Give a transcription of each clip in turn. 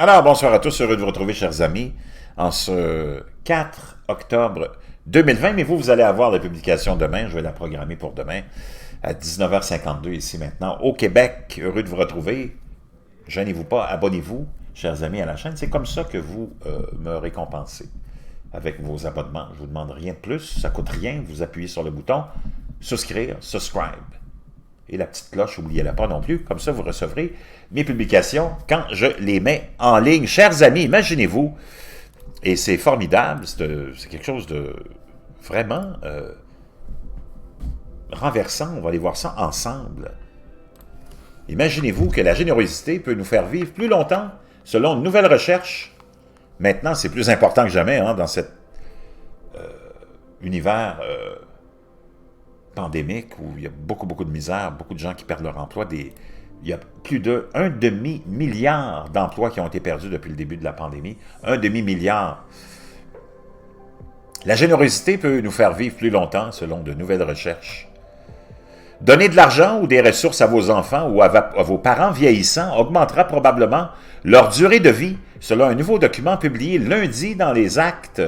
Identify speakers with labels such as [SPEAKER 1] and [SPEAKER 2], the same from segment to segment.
[SPEAKER 1] Alors, bonsoir à tous, heureux de vous retrouver, chers amis, en ce 4 octobre 2020. Mais vous allez avoir la publication demain, je vais la programmer pour demain, à 19h52 ici maintenant, au Québec. Heureux de vous retrouver. Gênez-vous pas, abonnez-vous, chers amis, à la chaîne. C'est comme ça que vous me récompensez avec vos abonnements. Je ne vous demande rien de plus, ça ne coûte rien. Vous appuyez sur le bouton « Souscrire »,« Subscribe ». Et la petite cloche, n'oubliez-la pas non plus. Comme ça, vous recevrez mes publications quand je les mets en ligne. Chers amis, imaginez-vous, et c'est formidable, c'est quelque chose de vraiment renversant. On va aller voir ça ensemble. Imaginez-vous que la générosité peut nous faire vivre plus longtemps, selon une nouvelle recherche. Maintenant, c'est plus important que jamais hein, dans cet univers pandémique où il y a beaucoup de misère, beaucoup de gens qui perdent leur emploi. Il y a plus d'un demi-milliard d'emplois qui ont été perdus depuis le début de la pandémie. Un demi-milliard. La générosité peut nous faire vivre plus longtemps selon de nouvelles recherches. Donner de l'argent ou des ressources à vos enfants ou à vos parents vieillissants augmentera probablement leur durée de vie, selon un nouveau document publié lundi dans les actes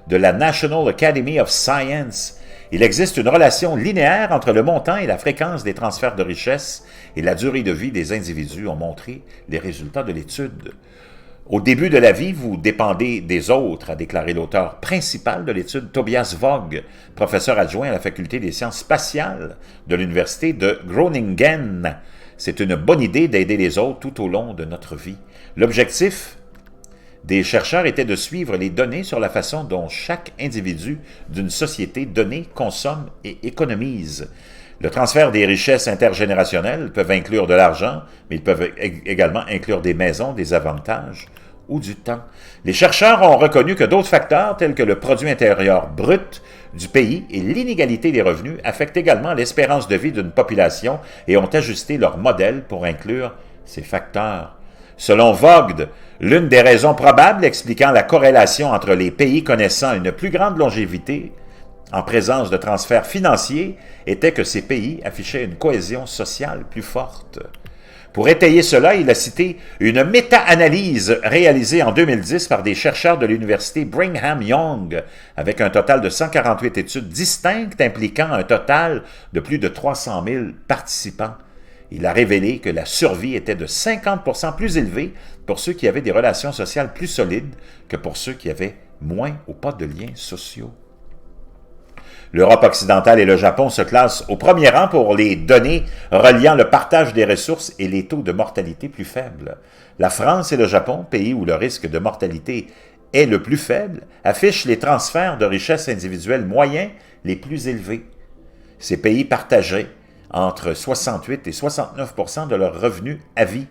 [SPEAKER 1] de la National Academy of Science. Il existe une relation linéaire entre le montant et la fréquence des transferts de richesse et la durée de vie des individus, ont montré les résultats de l'étude. Au début de la vie, vous dépendez des autres, a déclaré l'auteur principal de l'étude, Tobias Vogt, professeur adjoint à la faculté des sciences spatiales de l'université de Groningen. C'est une bonne idée d'aider les autres tout au long de notre vie. L'objectif des chercheurs était de suivre les données sur la façon dont chaque individu d'une société donnée consomme et économise. Le transfert des richesses intergénérationnelles peuvent inclure de l'argent, mais ils peuvent également inclure des maisons, des avantages ou du temps. Les chercheurs ont reconnu que d'autres facteurs, tels que le produit intérieur brut du pays et l'inégalité des revenus, affectent également l'espérance de vie d'une population et ont ajusté leur modèle pour inclure ces facteurs. Selon Vogt, l'une des raisons probables expliquant la corrélation entre les pays connaissant une plus grande longévité en présence de transferts financiers était que ces pays affichaient une cohésion sociale plus forte. Pour étayer cela, il a cité une méta-analyse réalisée en 2010 par des chercheurs de l'université Brigham Young, avec un total de 148 études distinctes impliquant un total de plus de 300 000 participants. Il a révélé que la survie était de 50% plus élevée pour ceux qui avaient des relations sociales plus solides que pour ceux qui avaient moins ou pas de liens sociaux. L'Europe occidentale et le Japon se classent au premier rang pour les données reliant le partage des ressources et les taux de mortalité plus faibles. La France et le Japon, pays où le risque de mortalité est le plus faible, affichent les transferts de richesses individuelles moyens les plus élevés. Ces pays partageaient entre 68 et 69% de leurs revenus à vie,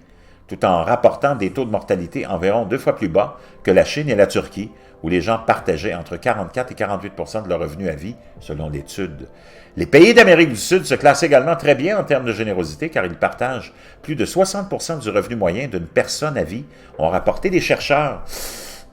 [SPEAKER 1] tout en rapportant des taux de mortalité environ 2 fois plus bas que la Chine et la Turquie, où les gens partageaient entre 44 et 48% de leurs revenus à vie, selon l'étude. Les pays d'Amérique du Sud se classent également très bien en termes de générosité, car ils partagent plus de 60% du revenu moyen d'une personne à vie, ont rapporté les chercheurs.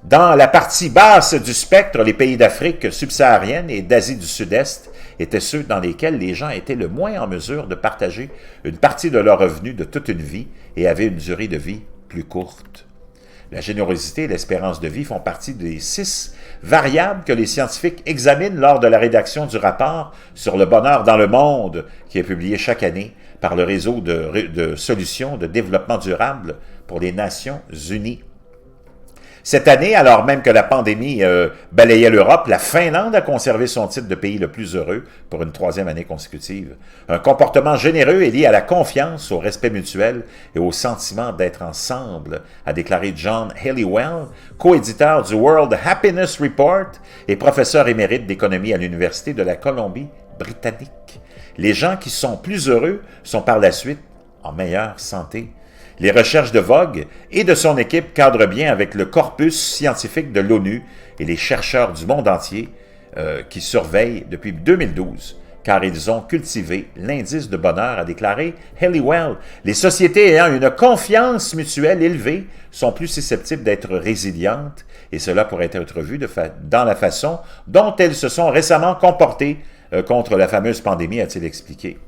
[SPEAKER 1] Dans la partie basse du spectre, les pays d'Afrique subsaharienne et d'Asie du Sud-Est étaient ceux dans lesquels les gens étaient le moins en mesure de partager une partie de leurs revenus de toute une vie et avaient une durée de vie plus courte. La générosité et l'espérance de vie font partie des 6 variables que les scientifiques examinent lors de la rédaction du rapport sur le bonheur dans le monde, qui est publié chaque année par le réseau de solutions de développement durable pour les Nations Unies. Cette année, alors même que la pandémie balayait l'Europe, la Finlande a conservé son titre de pays le plus heureux pour une 3e année consécutive. Un comportement généreux est lié à la confiance, au respect mutuel et au sentiment d'être ensemble, a déclaré John Halliwell, coéditeur du World Happiness Report et professeur émérite d'économie à l'Université de la Colombie-Britannique. Les gens qui sont plus heureux sont par la suite en meilleure santé. Les recherches de Vogt et de son équipe cadrent bien avec le corpus scientifique de l'ONU et les chercheurs du monde entier qui surveillent depuis 2012, car ils ont cultivé l'indice de bonheur, a déclaré Halliwell. Les sociétés ayant une confiance mutuelle élevée sont plus susceptibles d'être résilientes, et cela pourrait être vu dans la façon dont elles se sont récemment comportées contre la fameuse pandémie, a-t-il expliqué.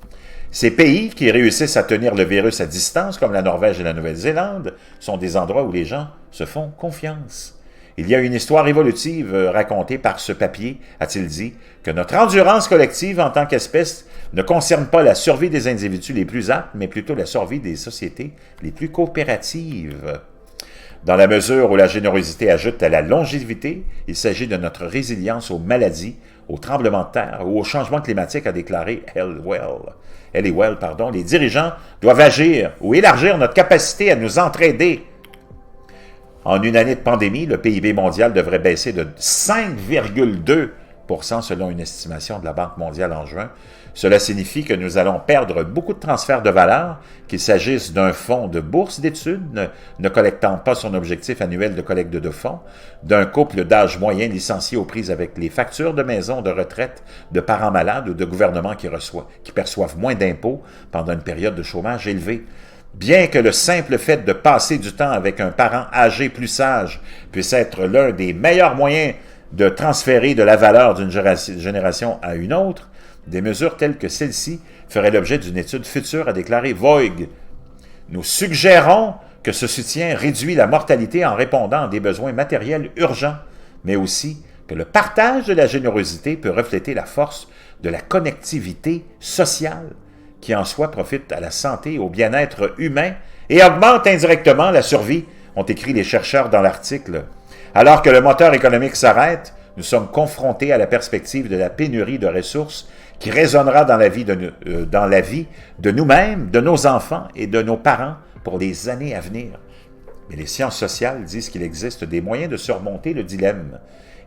[SPEAKER 1] Ces pays qui réussissent à tenir le virus à distance, comme la Norvège et la Nouvelle-Zélande, sont des endroits où les gens se font confiance. Il y a une histoire évolutive racontée par ce papier, a-t-il dit, que notre endurance collective en tant qu'espèce ne concerne pas la survie des individus les plus aptes, mais plutôt la survie des sociétés les plus coopératives. Dans la mesure où la générosité ajoute à la longévité, il s'agit de notre résilience aux maladies, aux tremblements de terre ou au changement climatique, a déclaré Halliwell. Les dirigeants doivent agir ou élargir notre capacité à nous entraider. En une année de pandémie, le PIB mondial devrait baisser de 5,2% selon une estimation de la Banque mondiale en juin. Cela signifie que nous allons perdre beaucoup de transferts de valeur, qu'il s'agisse d'un fonds de bourse d'études ne collectant pas son objectif annuel de collecte de fonds, d'un couple d'âge moyen licencié aux prises avec les factures de maison, de retraite, de parents malades ou de gouvernements qui perçoivent moins d'impôts pendant une période de chômage élevée. Bien que le simple fait de passer du temps avec un parent âgé plus sage puisse être l'un des meilleurs moyens de transférer de la valeur d'une génération à une autre, des mesures telles que celle-ci feraient l'objet d'une étude future, a déclaré Voigt. Nous suggérons que ce soutien réduit la mortalité en répondant à des besoins matériels urgents, mais aussi que le partage de la générosité peut refléter la force de la connectivité sociale, qui en soi profite à la santé et au bien-être humain et augmente indirectement la survie, ont écrit les chercheurs dans l'article. Alors que le moteur économique s'arrête, nous sommes confrontés à la perspective de la pénurie de ressources qui résonnera dans la vie de nous-mêmes, de nos enfants et de nos parents pour les années à venir. Mais les sciences sociales disent qu'il existe des moyens de surmonter le dilemme.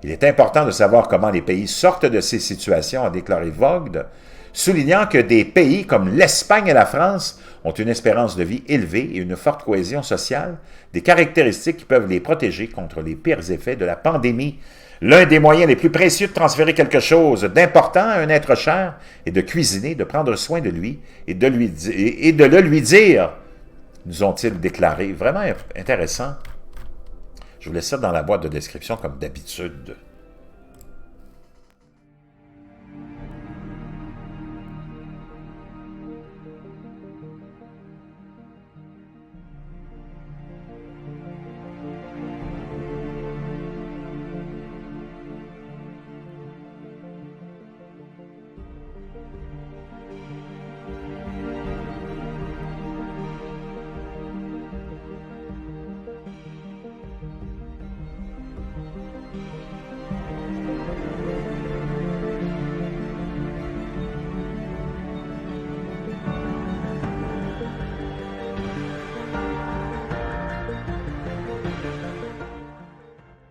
[SPEAKER 1] Il est important de savoir comment les pays sortent de ces situations, a déclaré Vogt, soulignant que des pays comme l'Espagne et la France ont une espérance de vie élevée et une forte cohésion sociale, des caractéristiques qui peuvent les protéger contre les pires effets de la pandémie. L'un des moyens les plus précieux de transférer quelque chose d'important à un être cher est de cuisiner, de prendre soin de lui et de le lui dire, nous ont-ils déclaré. Vraiment intéressant. Je vous laisse ça dans la boîte de description comme d'habitude.